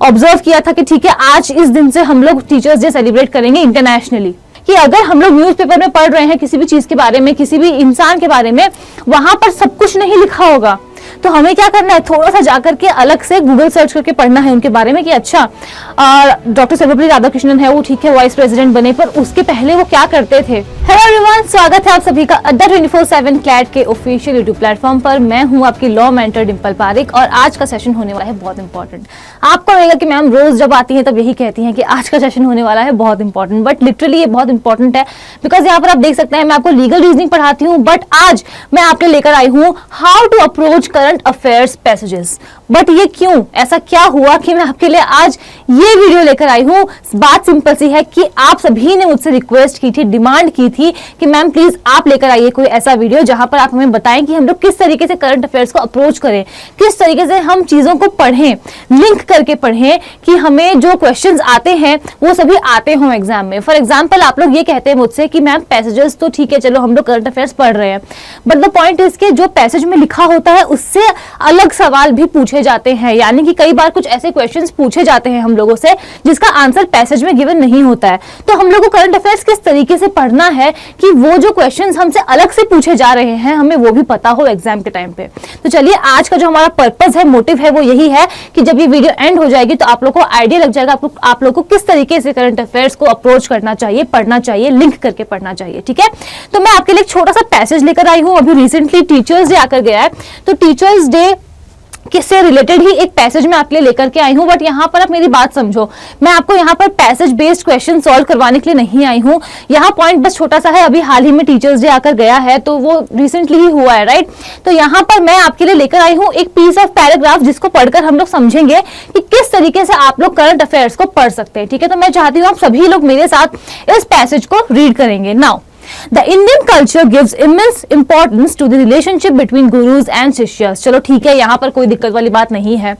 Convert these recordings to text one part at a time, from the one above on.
Observe किया था कि ठीक है आज इस दिन से हम लोग टीचर्स डे सेलिब्रेट करेंगे इंटरनेशनली, कि अगर हम लोग न्यूज़पेपर में पढ़ रहे हैं किसी भी चीज के बारे में, किसी भी इंसान के बारे में, वहां पर सब कुछ नहीं लिखा होगा, तो हमें क्या करना है, थोड़ा सा जाकर के अलग से गूगल सर्च करके पढ़ना है उनके बारे में कि अच्छा डॉक्टर सर्वपल्ली राधाकृष्णन है वो ठीक है वाइस प्रेसिडेंट बने, पर उसके पहले वो क्या करते थे। हेलो एवरीवन, स्वागत है आप सभी का अड्डा 24/7 क्लैट के ऑफिशियल यूट्यूब प्लेटफॉर्म पर। मैं हूं आपकी लॉ मेंटर डिंपल पारिक और आज का सेशन होने वाला है बहुत इंपॉर्टेंट। आपको लगेगा कि मैम रोज जब आती है तब यही कहती हैं कि आज का सेशन होने वाला है बहुत इंपॉर्टेंट, बट लिटरली ये बहुत इंपॉर्टेंट है बिकॉज यहाँ पर आप देख सकते हैं मैं आपको लीगल रीजनिंग पढ़ाती हूँ, बट आज मैं आपके लेकर आई हूँ how to approach current affairs passages. But ये क्यों, ऐसा क्या हुआ कि मैं आपके लिए आज ये वीडियो लेकर आई हूँ। बात सिंपल सी है कि आप सभी ने मुझसे रिक्वेस्ट की थी, डिमांड की थी कि मैम प्लीज आप लेकर आइए कोई ऐसा वीडियो जहां पर आप हमें बताएं कि हम लोग किस तरीके से करंट अफेयर्स को अप्रोच करें, किस तरीके से हम चीजों को पढ़ें, लिंक करके पढ़ें कि हमें जो क्वेश्चंस आते हैं वो सभी आते हों एग्जाम में। फॉर एग्जाम्पल आप लोग ये कहते हैं मुझसे कि मैम पैसेजेस तो ठीक है चलो हम लोग करंट अफेयर्स पढ़ रहे हैं, बट द पॉइंट इज के जो पैसेज में लिखा होता है उससे अलग सवाल भी पूछे जाते हैं, यानी कि कई बार कुछ ऐसे क्वेश्चंस पूछे जाते हैं हम लोगों से जिसका आंसर पैसेज में गिवन नहीं होता है। तो हम लोगों को करंट अफेयर्स किस तरीके से पढ़ना है कि वो जो क्वेश्चंस हमसे अलग से पूछे जा रहे हैं हमें वो भी पता हो एग्जाम के टाइम पे। तो चलिए आज का जो हमारा पर्पस है, मोटिव है, वो यही है कि जब ये वीडियो एंड हो जाएगी तो आप लोग को आइडिया लग जाएगा आप लोग को किस तरीके से करंट अफेयर्स को अप्रोच करना चाहिए, पढ़ना चाहिए, लिंक करके पढ़ना चाहिए। ठीक है, तो मैं आपके लिए एक छोटा सा पैसेज लेकर आई हूँ। अभी रिसेंटली टीचर्स डे आकर गया है, तो टीचर्स डे किससे रिलेटेड ही एक पैसेज मैं आपके लिए लेकर के आई हूं, बट यहाँ पर आप मेरी बात समझो, मैं आपको यहाँ पर पैसेज बेस्ड क्वेश्चन सॉल्व करवाने के लिए नहीं आई हूँ। यहाँ पॉइंट बस छोटा सा है, अभी हाल ही में टीचर्स डे आकर गया है तो वो रिसेंटली ही हुआ है, राइट। तो यहाँ पर मैं आपके लिए लेकर आई हूँ एक पीस ऑफ पैराग्राफ जिसको पढ़कर हम लोग समझेंगे कि किस तरीके से आप लोग करंट अफेयर्स को पढ़ सकते हैं। ठीक है, तो मैं चाहती हूँ आप सभी लोग मेरे साथ इस पैसेज को रीड करेंगे। Now The Indian culture gives immense importance to the relationship between gurus and shishyas. चलो ठीक है, यहाँ पर कोई दिक्कत वाली बात नहीं है।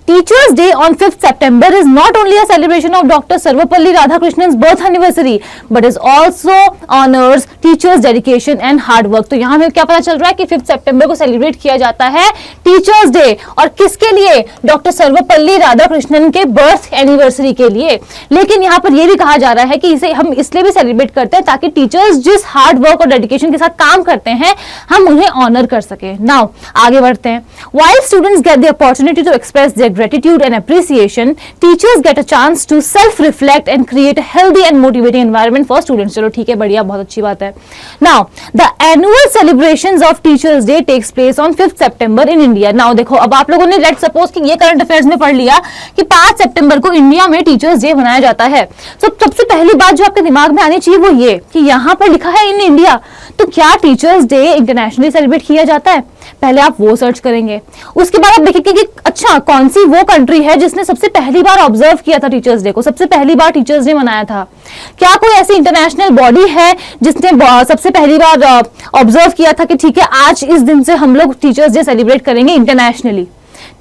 Teachers Day on 5th September is not only a celebration of Dr. Sarvapalli Radhakrishnan's birth anniversary, but is also honors teachers' dedication and hard work. तो यहाँ हमें क्या पता चल रहा है कि 5th September को सेलिब्रेट किया जाता है टीचर्स डे, और किसके लिए, डॉक्टर सर्वपल्ली राधाकृष्णन के बर्थ एनिवर्सरी के लिए। लेकिन यहाँ पर यह भी कहा जा रहा है कि इसे हम इसलिए भी सेलिब्रेट करते हैं ताकि टीचर्स जिस हार्ड वर्क और डेडिकेशन के साथ काम करते हैं हम उन्हें ऑनर कर सके। नाउ आगे बढ़ते हैं। While students get the opportunity to express their gratitude and appreciation, teachers get a chance to self-reflect and create a healthy and motivating environment for students. चलो ठीक है, बढ़िया, बहुत अच्छी बात है। Now, the annual celebrations of Teachers Day takes place on 5th September in India. Now देखो, अब आप लोगों ने लेट्स सपोज कि ये करंट अफेयर्स में पढ़ लिया कि 5 सितंबर को इंडिया में टीचर्स डे मनाया जाता है। तो सबसे पहली बात जो आपके दिमाग में आनी चाहिए वो ये कि यहाँ पर लिखा है इन इंडिया, तो क्या टीचर्स डे इंटरनेशनली सेलिब्रेट किया जाता है? पहले आप वो सर्च करेंगे, उसके बाद आप देखेंगे कि अच्छा कौन सी वो कंट्री है जिसने सबसे पहली बार ऑब्जर्व किया था टीचर्स डे को, सबसे पहली बार टीचर्स डे मनाया था। क्या कोई ऐसी इंटरनेशनल बॉडी है जिसने सबसे पहली बार ऑब्जर्व किया था कि ठीक है आज इस दिन से हम लोग टीचर्स डे सेलिब्रेट करेंगे इंटरनेशनली।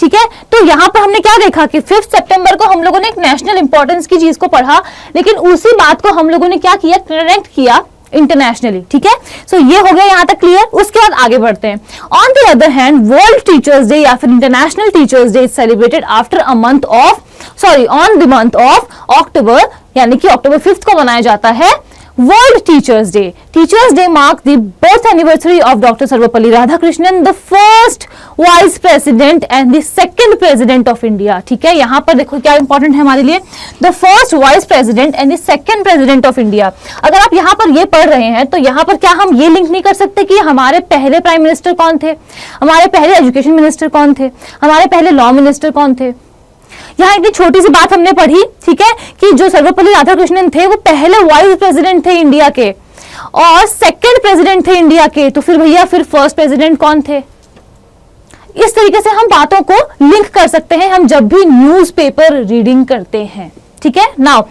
ठीक है, तो यहाँ पर हमने क्या देखा कि 5th सितंबर को हम लोगों ने एक नेशनल इंपॉर्टेंस की चीज को पढ़ा, लेकिन उसी बात को हम लोगों ने क्या किया, कनेक्ट किया इंटरनेशनली। ठीक है, सो ये हो गया यहाँ तक क्लियर। उसके बाद आगे बढ़ते हैं। On the other hand, world teachers day या फिर international teachers day is celebrated after a month of on the month of October, यानी कि अक्टूबर 5th को मनाया जाता है World Teachers Day. Teachers Day marks the birth anniversary of Dr. Sarvapalli Radhakrishnan, the first Vice President and the second President of India. ठीक है, यहाँ पर देखो क्या इंपॉर्टेंट है हमारे लिए, the first Vice President and the second President of India. अगर आप यहाँ पर ये पढ़ रहे हैं तो यहाँ पर क्या हम ये लिंक नहीं कर सकते कि हमारे पहले प्राइम मिनिस्टर कौन थे, हमारे पहले एजुकेशन मिनिस्टर कौन थे, हमारे पहले लॉ मिनिस्टर कौन थे। यहाँ इतनी छोटी सी बात हमने पढ़ी, ठीक है, कि जो सर्वपल्ली राधाकृष्णन थे वो पहले वाइस प्रेसिडेंट थे इंडिया के और सेकंड प्रेसिडेंट थे इंडिया के, तो फिर भैया फिर फर्स्ट प्रेसिडेंट कौन थे। इस तरीके से हम बातों को लिंक कर सकते हैं हम जब भी न्यूज़पेपर रीडिंग करते हैं। ठीक है, now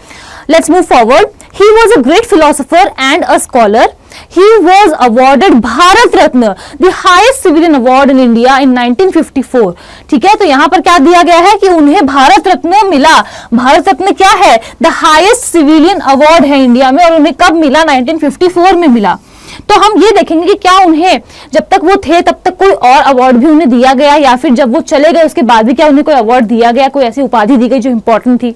let's move forward. He was a great philosopher and a scholar. He was awarded Bharat Ratna, the highest civilian award in India in 1954. ठीक है, तो यहाँ पर क्या दिया गया है कि उन्हें भारत रत्न मिला। भारत रत्न क्या है, द हाईएस्ट सिविलियन अवार्ड है इंडिया में, और उन्हें कब मिला, 1954 में मिला। तो हम ये देखेंगे कि क्या उन्हें जब तक वो थे तब तक कोई और अवार्ड भी उन्हें दिया गया, या फिर जब वो चले गए उसके बाद भी क्या उन्हें कोई अवार्ड दिया गया, कोई ऐसी उपाधि दी गई जो इंपॉर्टेंट थी।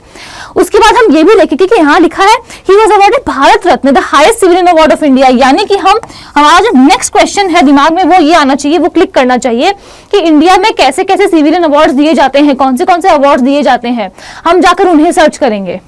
उसके बाद हम ये भी देखेंगे कि यहाँ लिखा है he was awarded Bharat Ratna, the highest civilian award of India. यानी कि हमारा जो नेक्स्ट क्वेश्चन है दिमाग में वो ये आना चाहिए, वो क्लिक करना चाहिए कि इंडिया में कैसे कैसे सिविलियन अवार्ड्स दिए जाते हैं, कौन से अवार्ड्स दिए जाते हैं, हम जाकर उन्हें सर्च करेंगे।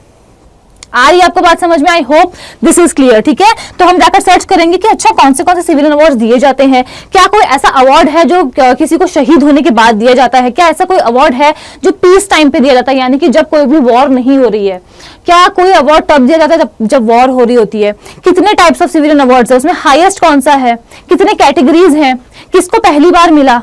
आ रही आपको बात समझ में? I hope this is clear. ठीक है, तो हम जाकर सर्च करेंगे कि अच्छा कौन से सिविलियन अवार्ड दिए जाते हैं, क्या कोई ऐसा अवार्ड है जो किसी को शहीद होने के बाद दिया जाता है, क्या ऐसा कोई अवार्ड है जो पीस टाइम पे दिया जाता है, यानी कि जब कोई भी वॉर नहीं हो रही है, क्या कोई अवार्ड तब दिया जाता है जब वॉर हो रही होती है, कितने टाइप्स ऑफ सिविलियन अवार्ड्स है, उसमें हाईएस्ट कौन सा है, कितने कैटेगरीज हैं, किसको पहली बार मिला।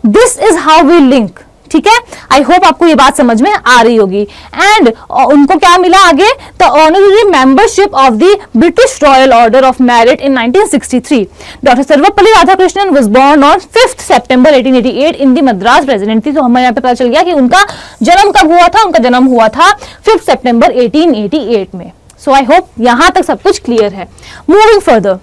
This is how we link. ठीक है, आई होप आपको ये बात समझ में आ रही होगी। एंड उनको क्या मिला आगे, the honorary membership of the British Royal Order of Merit in 1963। Doctor Sarvepalli Radhakrishnan was born on 5 सितंबर 1888 इन द मद्रास प्रेसिडेंसी। तो हमें यहाँ पे पता चल गया कि उनका जन्म कब हुआ था, उनका जन्म हुआ था 5 सितंबर 1888 में। सो आई होप यहां तक सब कुछ क्लियर है। Moving further,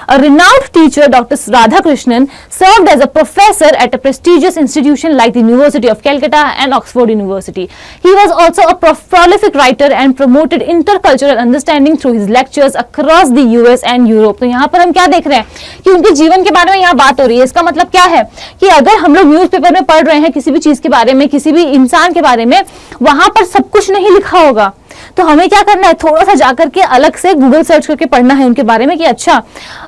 a renowned teacher, Dr. Radhakrishnan, served as a professor at a prestigious institution like the University of Calcutta and Oxford University. He was also a prolific writer and promoted intercultural understanding through his lectures across the US and Europe. तो यहाँ पर हम क्या देख रहे हैं कि उनके जीवन के बारे में यहाँ बात हो रही है। इसका मतलब क्या है कि अगर हम लोग न्यूज़पेपर में पढ़ रहे हैं किसी भी चीज के बारे में, किसी भी इंसान के बारे में, वहां पर सब कुछ नहीं लिखा होगा, तो हमें क्या करना है, थोड़ा सा जाकर के अलग से गूगल सर्च करके पढ़ना है उनके बारे में कि अच्छा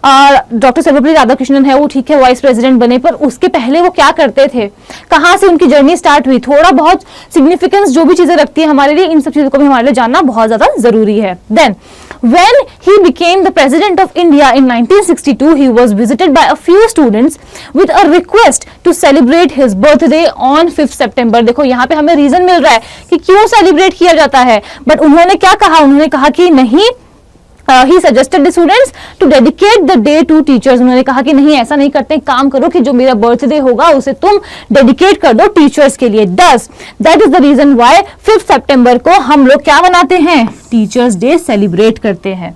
डॉक्टर सर्वपल्ली राधाकृष्णन है, वो ठीक है वाइस प्रेसिडेंट बने, पर उसके पहले वो क्या करते थे, कहां से उनकी जर्नी स्टार्ट हुई, थोड़ा बहुत सिग्निफिकेंस जो भी चीजें रखती है हमारे लिए, इन सब चीजों को भी हमारे लिए जानना बहुत ज्यादा जरूरी है। Then when he became the president of India in 1962, he was visited by a few students with a request to celebrate his birthday on 5 September। देखो यहाँ पे हमें रीजन मिल रहा है कि क्यों सेलिब्रेट किया जाता है, बट उन्होंने क्या कहा, उन्होंने कहा कि नहीं, he suggested the students to dedicate the day to teachers। उन्होंने कहा कि नहीं, ऐसा नहीं करते, काम करो कि जो मेरा बर्थडे होगा उसे तुम डेडिकेट कर दो टीचर्स के लिए। Thus, that is the reason why 5 सितंबर को हम लोग क्या बनाते हैं, टीचर्स डे सेलिब्रेट करते हैं।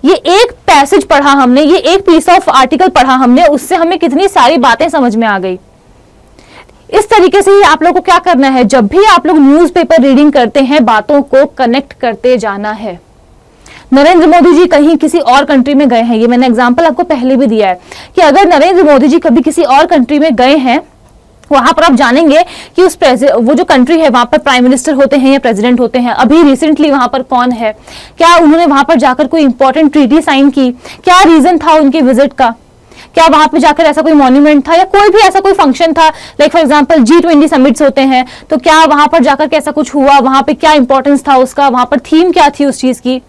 ये एक पैसेज पढ़ा हमने, ये एक पीस ऑफ आर्टिकल पढ़ा हमने, उससे हमें कितनी सारी बातें समझ में आ गई। इस तरीके से ही आप लोग को क्या करना है, जब भी आप लोग न्यूज़पेपर रीडिंग करते हैं, बातों को कनेक्ट करते जाना है। नरेंद्र मोदी जी कहीं किसी और कंट्री में गए हैं, ये मैंने एग्जांपल आपको पहले भी दिया है कि अगर नरेंद्र मोदी जी कभी किसी और कंट्री में गए हैं, वहां पर आप जानेंगे कि वो जो कंट्री है वहां पर प्राइम मिनिस्टर होते हैं या प्रेसिडेंट होते हैं, अभी रिसेंटली वहां पर कौन है, क्या उन्होंने वहां पर जाकर कोई इंपॉर्टेंट ट्रीटी साइन की, क्या रीजन था उनके विजिट का, क्या वहां पे जाकर ऐसा कोई मॉन्यूमेंट था या कोई भी ऐसा कोई फंक्शन था, like for example G20 summits होते हैं, तो क्या वहां पर जाकर कैसा कुछ हुआ, वहां पे क्या इंपॉर्टेंस था उसका, वहां पर थीम क्या थी उस चीज की।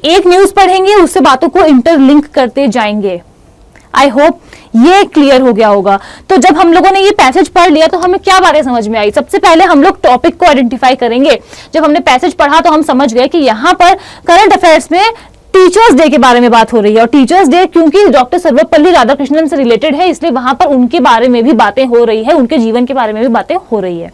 एक न्यूज पढ़ेंगे, उससे बातों को इंटरलिंक करते जाएंगे। आई होप ये क्लियर हो गया होगा। तो जब हम लोगों ने ये पैसेज पढ़ लिया तो हमें क्या बातें समझ में आई, सबसे पहले हम लोग टॉपिक को आइडेंटिफाई करेंगे। जब हमने पैसेज पढ़ा तो हम समझ गए कि यहाँ पर करंट अफेयर्स में टीचर्स डे के बारे में बात हो रही है, और टीचर्स डे क्योंकि डॉक्टर सर्वपल्ली राधाकृष्णन से रिलेटेड है, इसलिए वहां पर उनके बारे में भी बातें हो रही है, उनके जीवन के बारे में भी बातें हो रही है।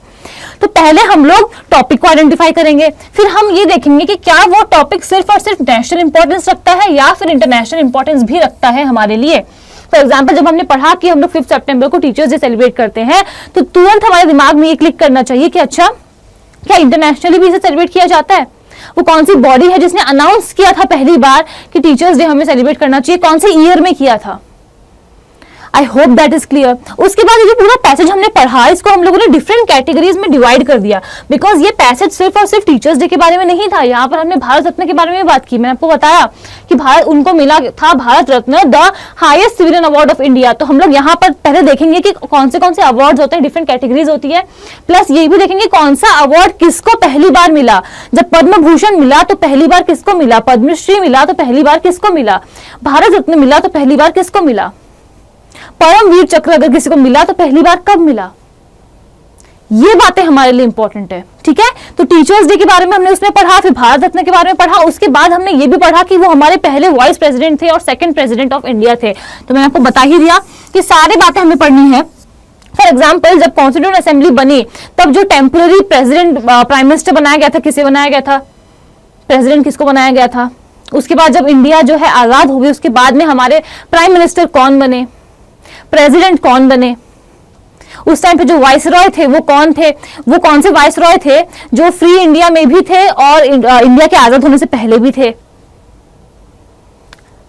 तो पहले हम लोग टॉपिक को आइडेंटिफाई करेंगे, फिर हम ये देखेंगे कि क्या वो टॉपिक सिर्फ और सिर्फ नेशनल इंपॉर्टेंस रखता है या फिर इंटरनेशनल इंपॉर्टेंस भी रखता है हमारे लिए। फॉर एग्जाम्पल, जब हमने पढ़ा कि हम लोग 5 सितंबर को टीचर्स डे सेलिब्रेट करते हैं, तो तुरंत हमारे दिमाग में ये क्लिक करना चाहिए कि अच्छा क्या इंटरनेशनली भी इसे सेलिब्रेट किया जाता है, वो कौन सी बॉडी है जिसने अनाउंस किया था पहली बार कि टीचर्स डे हमें सेलिब्रेट करना चाहिए, कौन से ईयर में किया था। आई होप दैट इज क्लियर। उसके बाद ये जो पूरा पैसेज हमने पढ़ा, इसको हम लोगों ने डिफरेंट कैटेगरीज में डिवाइड कर दिया, बिकॉज ये पैसेज सिर्फ और सिर्फ टीचर्स डे के बारे में नहीं था। यहाँ पर हमने भारत रत्न के बारे में बात की, मैंने आपको बताया कि भारत उनको मिला था Bharat Ratna, the highest civilian award of India. तो हम लोग यहाँ पर पहले देखेंगे कि कौन से अवार्ड होते हैं, डिफरेंट कैटेगरीज होती है, प्लस ये भी देखेंगे कौन सा अवार्ड किसको पहली बार मिला। जब पद्म भूषण मिला तो पहली बार किसको मिला, पद्मश्री मिला तो पहली बार किसको मिला, भारत रत्न मिला तो पहली बार किसको मिला, परमवीर चक्र अगर किसी को मिला तो पहली बार कब मिला। ये बातें हमारे लिए इंपॉर्टेंट है, ठीक है। तो टीचर्स डे के बारे में हमने उसमें पढ़ा, फिर भारत रत्न के बारे में पढ़ा, उसके बाद हमने ये भी पढ़ा कि वो हमारे पहले वाइस प्रेसिडेंट थे और सेकंड प्रेसिडेंट ऑफ इंडिया थे। तो मैंने आपको बता ही दिया कि सारी बातें हमें पढ़नी है। फॉर एग्जाम्पल, जब कॉन्स्टिट्यूएंट असेंबली बनी तब जो टेम्पररी प्रेसिडेंट प्राइम मिनिस्टर बनाया गया था, किसे बनाया गया था, प्रेसिडेंट किसको बनाया गया था, उसके बाद जब इंडिया जो है आजाद हो गई, उसके बाद में हमारे प्राइम मिनिस्टर कौन बने, प्रेसिडेंट कौन बने, उस टाइम पे जो वाइसरॉय थे वो कौन थे, वो कौन से वाइसरॉय थे जो फ्री इंडिया में भी थे और इंडिया के आजाद होने से पहले भी थे।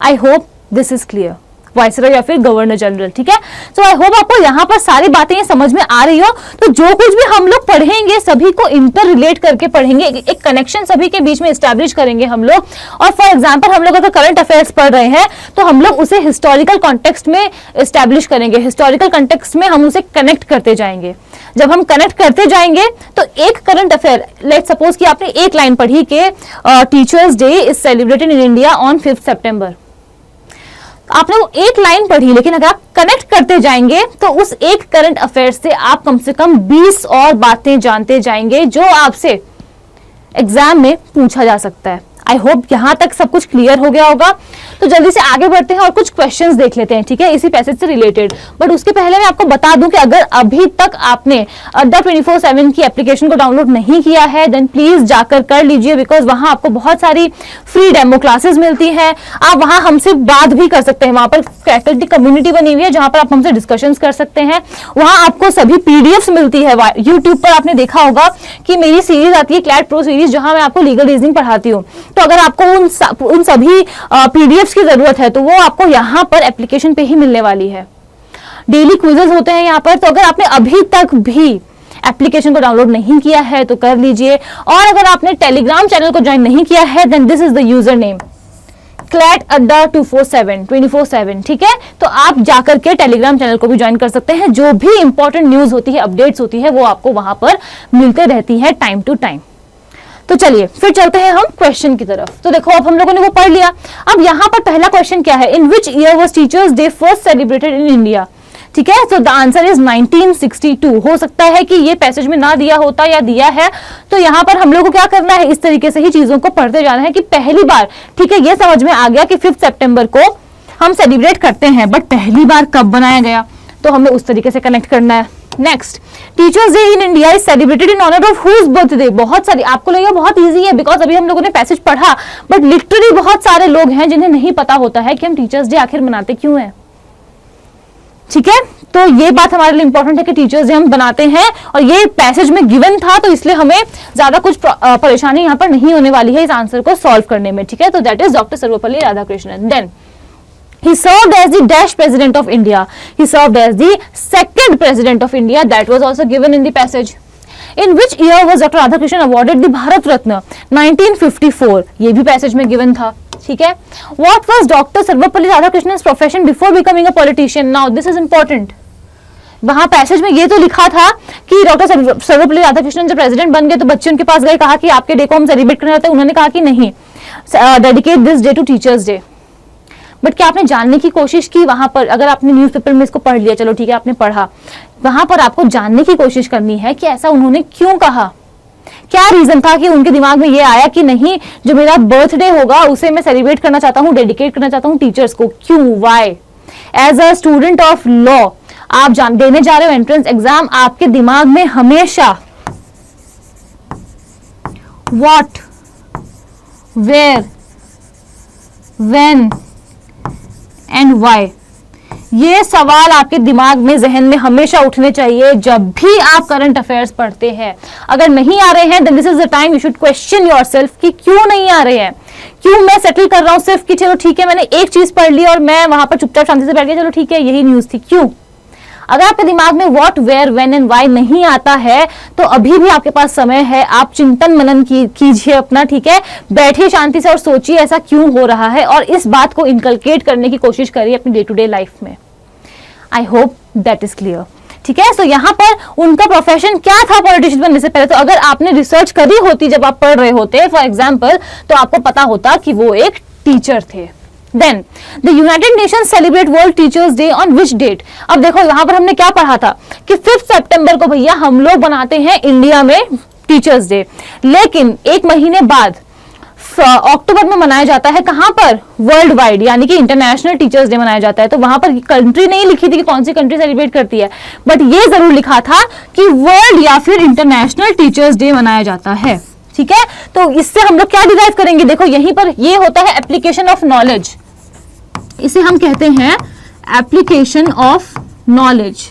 I hope this is clear, viceroy या फिर गवर्नर जनरल, ठीक है। सो आई होप आपको यहाँ पर सारी बातें ये समझ में आ रही हो। तो जो कुछ भी हम लोग पढ़ेंगे सभी को इंटर रिलेट करके पढ़ेंगे, एक कनेक्शन सभी के बीच में एस्टैब्लिश करेंगे हम लोग। और फॉर एग्जांपल हम लोग अगर करंट अफेयर्स पढ़ रहे हैं तो हम लोग उसे हिस्टोरिकल कॉन्टेक्स्ट में एस्टैब्लिश करेंगे, हिस्टोरिकल कॉन्टेक्स्ट में हम उसे कनेक्ट करते जाएंगे। जब हम कनेक्ट करते जाएंगे तो एक करंट अफेयर, लेट सपोज कि आपने एक लाइन पढ़ी कि teachers day is celebrated in India on 5 सितंबर, आपने वो एक लाइन पढ़ी, लेकिन अगर आप कनेक्ट करते जाएंगे तो उस एक करंट अफेयर से आप कम से कम 20 और बातें जानते जाएंगे जो आपसे एग्जाम में पूछा जा सकता है। आई होप यहां तक सब कुछ क्लियर हो गया होगा। तो जल्दी से आगे बढ़ते हैं और कुछ क्वेश्चंस देख लेते हैं, ठीक है, इसी पैसेज से रिलेटेड। बट उसके पहले मैं आपको बता दूं कि अगर अभी तक आपने अड्डा 24/7 की एप्लीकेशन को डाउनलोड नहीं किया है देन प्लीज जाकर कर लीजिए, बिकॉज वहां आपको बहुत सारी फ्री डेमो क्लासेस मिलती है। आप वहां हमसे बात भी कर सकते हैं, वहां पर फैकल्टी कम्युनिटी बनी हुई है जहां पर आप हमसे डिस्कशंस कर सकते हैं। वहां आपको सभी पीडीएफ्स मिलती है। यूट्यूब पर आपने देखा होगा कि मेरी सीरीज आती है क्लैट प्रो सीरीज, जहां मैं आपको लीगल रीजनिंग पढ़ाती हूँ। तो अगर आपको उन सभी पीडीएफ्स की जरूरत है तो वो आपको यहाँ पर एप्लीकेशन पे ही मिलने वाली है। डेली क्विजेस होते हैं यहाँ पर। तो अगर आपने अभी तक भी एप्लीकेशन को डाउनलोड नहीं किया है तो कर लीजिए। और अगर आपने टेलीग्राम चैनल को ज्वाइन नहीं किया है then this is the user name CLAT Adda 24/7, ठीक है। तो आप जाकर के टेलीग्राम चैनल को भी ज्वाइन कर सकते हैं। जो भी इंपॉर्टेंट न्यूज होती है, अपडेट्स होती है, वो आपको वहां पर मिलते रहती है टाइम टू टाइम। तो चलिए फिर चलते हैं हम क्वेश्चन की तरफ। तो देखो अब हम लोगों ने वो पढ़ लिया। अब यहाँ पर पहला क्वेश्चन क्या है, in which year was teachers day first celebrated in India, ठीक है। So the answer is 1962। हो सकता है कि ये पैसेज में ना दिया होता या दिया है, तो यहाँ पर हम लोग को क्या करना है, इस तरीके से ही चीजों को पढ़ते जाना है कि पहली बार, ठीक है, ये समझ में आ गया कि 5 सितंबर को हम सेलिब्रेट करते हैं, बट पहली बार कब बनाया गया, तो हमें उस तरीके से कनेक्ट करना है। Next, teachers day in India is celebrated in honour of whose birthday. बहुत सारी, आपको लगेगा बहुत इजी है बिकॉज अभी हम लोगों ने पैसेज पढ़ा, बट लिटरली बहुत सारे लोग हैं जिन्हें नहीं पता होता है कि हम टीचर्स डे आखिर मनाते क्यों हैं, ठीक है। तो ये बात हमारे लिए इंपॉर्टेंट है कि टीचर्स डे हम बनाते हैं और ये पैसेज में गिवन था, तो इसलिए हमें ज्यादा कुछ परेशानी यहाँ पर नहीं होने वाली है इस आंसर को सॉल्व करने में, ठीक है। तो that is doctor Sarvepalli Radhakrishnan. Then he served as the dash president of India. He served as the second president of India. That was also given in the passage. In which year was Dr. Radhakrishnan awarded the Bharat Ratna? 1954. ये भी passage में given था, ठीक है। What was Dr. Sarvapalli Radhakrishnan's profession before becoming a politician? Now this is important. वहां passage में ये तो लिखा था कि डॉक्टर सर्वपल्ली राधाकृष्णन जब प्रेसिडेंट बन गए तो बच्चे उनके पास गए, कहा कि आपके डे को हम सेलिब्रेट करना चाहते हैं। उन्होंने कहा कि नहीं, dedicate this day to teachers day. But क्या आपने जानने की कोशिश की वहां पर? अगर आपने न्यूज़पेपर में इसको पढ़ लिया, चलो ठीक है आपने पढ़ा, वहां पर आपको जानने की कोशिश करनी है कि ऐसा उन्होंने क्यों कहा, क्या रीजन था कि उनके दिमाग में ये आया कि नहीं, जो मेरा बर्थडे होगा उसे मैं सेलिब्रेट करना चाहता हूँ, डेडिकेट करना चाहता हूँ टीचर्स को। क्यों, why? As a student of law आप देने जा रहे हो एंट्रेंस एग्जाम, आपके दिमाग में हमेशा what, where, when and why, ये सवाल आपके दिमाग में, जहन में हमेशा उठने चाहिए जब भी आप करंट अफेयर्स पढ़ते हैं। अगर नहीं आ रहे हैं then this is the time you should question yourself कि क्यों नहीं आ रहे हैं, क्यों मैं सेटल कर रहा हूं सिर्फ कि चलो ठीक है मैंने एक चीज पढ़ ली और मैं वहां पर चुपचाप शांति से बैठ गया, चलो ठीक है यही न्यूज थी। क्यों? अगर आपके दिमाग में what, where, when and why नहीं आता है तो अभी भी आपके पास समय है, आप चिंतन मनन कीजिए अपना, ठीक है, बैठिए शांति से और सोचिए ऐसा क्यों हो रहा है और इस बात को इनकलकेट करने की कोशिश करिए अपनी डे टू डे लाइफ में। आई होप दैट इज क्लियर, ठीक है। सो यहाँ पर उनका प्रोफेशन क्या था पॉलिटिशियन बनने से पहले? तो अगर आपने रिसर्च करी होती जब आप पढ़ रहे होते फॉर एग्जाम्पल, तो आपको पता होता कि वो एक टीचर थे। Then the United Nations celebrate World Teachers Day on which date? अब देखो यहाँ पर हमने क्या पढ़ा था कि 5 सितंबर को भैया हम लोग बनाते हैं इंडिया में टीचर्स डे, लेकिन एक महीने बाद अक्टूबर में मनाया जाता है कहां पर? वर्ल्ड वाइड, यानी कि इंटरनेशनल टीचर्स डे मनाया जाता है। तो वहां पर कंट्री नहीं लिखी थी कि कौन सी कंट्री सेलिब्रेट करती है, बट ये जरूर लिखा था कि वर्ल्ड या फिर इंटरनेशनल टीचर्स डे मनाया जाता है। ठीक है, तो इससे हम लोग क्या डिराइव करेंगे, देखो यहीं पर ये होता है एप्लीकेशन ऑफ नॉलेज, इसे हम कहते हैं एप्लीकेशन ऑफ नॉलेज।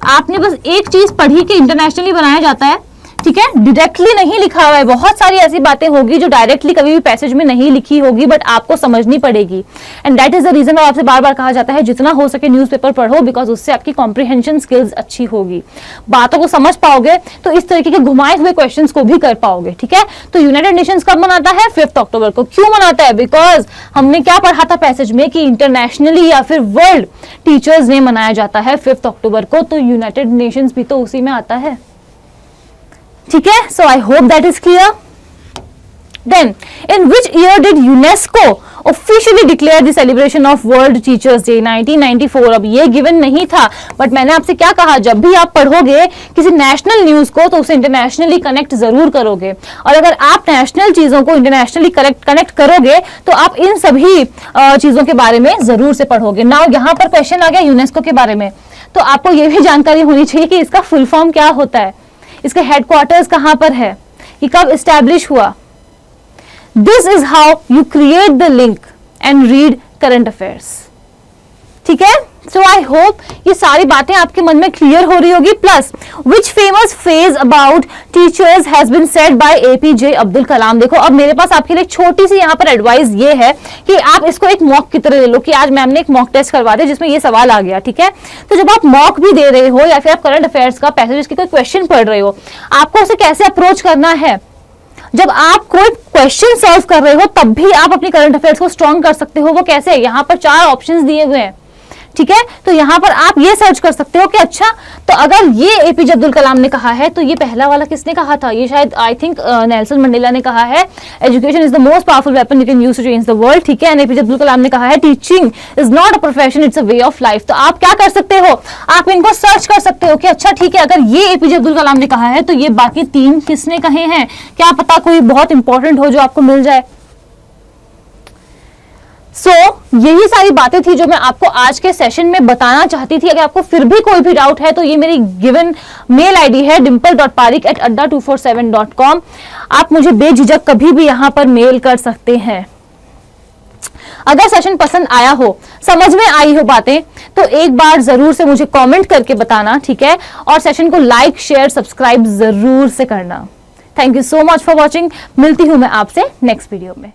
आपने बस एक चीज पढ़ी कि इंटरनेशनली बनाया जाता है, ठीक है, डायरेक्टली नहीं लिखा हुआ है। बहुत सारी ऐसी बातें होगी जो डायरेक्टली कभी भी पैसेज में नहीं लिखी होगी, बट आपको समझनी पड़ेगी। And that is the reason आपसे बार बार कहा जाता है जितना हो सके न्यूज़पेपर पढ़ो, बिकॉज उससे आपकी कॉम्प्रिहेंशन स्किल्स अच्छी होगी, बातों को समझ पाओगे, तो इस तरीके के घुमाए हुए क्वेश्चंस को भी कर पाओगे। ठीक है, तो यूनाइटेड नेशंस कब मनाता है? 5 अक्टूबर को। क्यों मनाता है? बिकॉज हमने क्या पढ़ा था पैसेज में कि इंटरनेशनली या फिर वर्ल्ड टीचर्स डे मनाया जाता है 5 अक्टूबर को, तो यूनाइटेड नेशंस भी तो उसी में आता है। ठीक है, so I hope that is clear. Then in which year did UNESCO officially declare the celebration of world teachers day? 1994। अब ये गिवन नहीं था, बट मैंने आपसे क्या कहा, जब भी आप पढ़ोगे किसी नेशनल न्यूज को तो उसे इंटरनेशनली कनेक्ट जरूर करोगे, और अगर आप नेशनल चीजों को इंटरनेशनली कनेक्ट करोगे तो आप इन सभी चीजों के बारे में जरूर से पढ़ोगे। नाउ यहाँ पर क्वेश्चन आ गया यूनेस्को के बारे में, तो आपको यह भी जानकारी होनी चाहिए कि इसका फुल फॉर्म क्या होता है, इसके हेडक्वार्टर्स कहां पर है, ये कब एस्टैब्लिश हुआ। This is how you create the link and read current affairs. ठीक है, सो आई होप ये सारी बातें आपके मन में क्लियर हो रही होगी। Plus which famous phrase about teachers has been said by APJ Abdul Kalam. देखो अब मेरे पास आपके लिए छोटी सी यहाँ पर एडवाइस ये है कि आप इसको एक मॉक की तरह ले लो, कि आज मैम ने एक मॉक टेस्ट करवा दिया जिसमें ये सवाल आ गया। ठीक है, तो जब आप मॉक भी दे रहे हो या फिर आप करंट अफेयर्स का पैसेज की कोई क्वेश्चन पढ़ रहे हो, आपको उसे कैसे अप्रोच करना है। जब आप कोई क्वेश्चन सॉल्व कर रहे हो तब भी आप अपनी करंट अफेयर्स को स्ट्रॉन्ग कर सकते हो। वो कैसे? यहाँ पर 4 ऑप्शंस दिए हुए हैं। ठीक है, तो यहां पर आप ये सर्च कर सकते हो कि अच्छा, तो अगर ये एपीजे अब्दुल कलाम ने कहा है तो ये पहला वाला किसने कहा था? ये शायद आई थिंक नेल्सन मंडेला ने कहा है, education is the most powerful weapon you can use to change the world. ठीक है, एंड एपीजे अब्दुल कलाम ने कहा है teaching is not a profession, it's a way of life. तो आप क्या कर सकते हो, आप इनको सर्च कर सकते हो कि अच्छा ठीक है, अगर ये एपीजे अब्दुल कलाम ने कहा है तो ये बाकी 3 किसने कहे हैं, क्या पता कोई बहुत इंपॉर्टेंट हो जो आपको मिल जाए। यही सारी बातें थी जो मैं आपको आज के सेशन में बताना चाहती थी। अगर आपको फिर भी कोई भी डाउट है तो ये मेरी गिवन मेल आईडी है dimple.parik@adda247.com। आप मुझे बेझिझक कभी भी यहां पर मेल कर सकते हैं। अगर सेशन पसंद आया हो, समझ में आई हो बातें, तो एक बार जरूर से मुझे कमेंट करके बताना। ठीक है, और सेशन को लाइक शेयर सब्सक्राइब जरूर से करना। Thank you so much for watching. मिलती हूं मैं आपसे नेक्स्ट वीडियो में।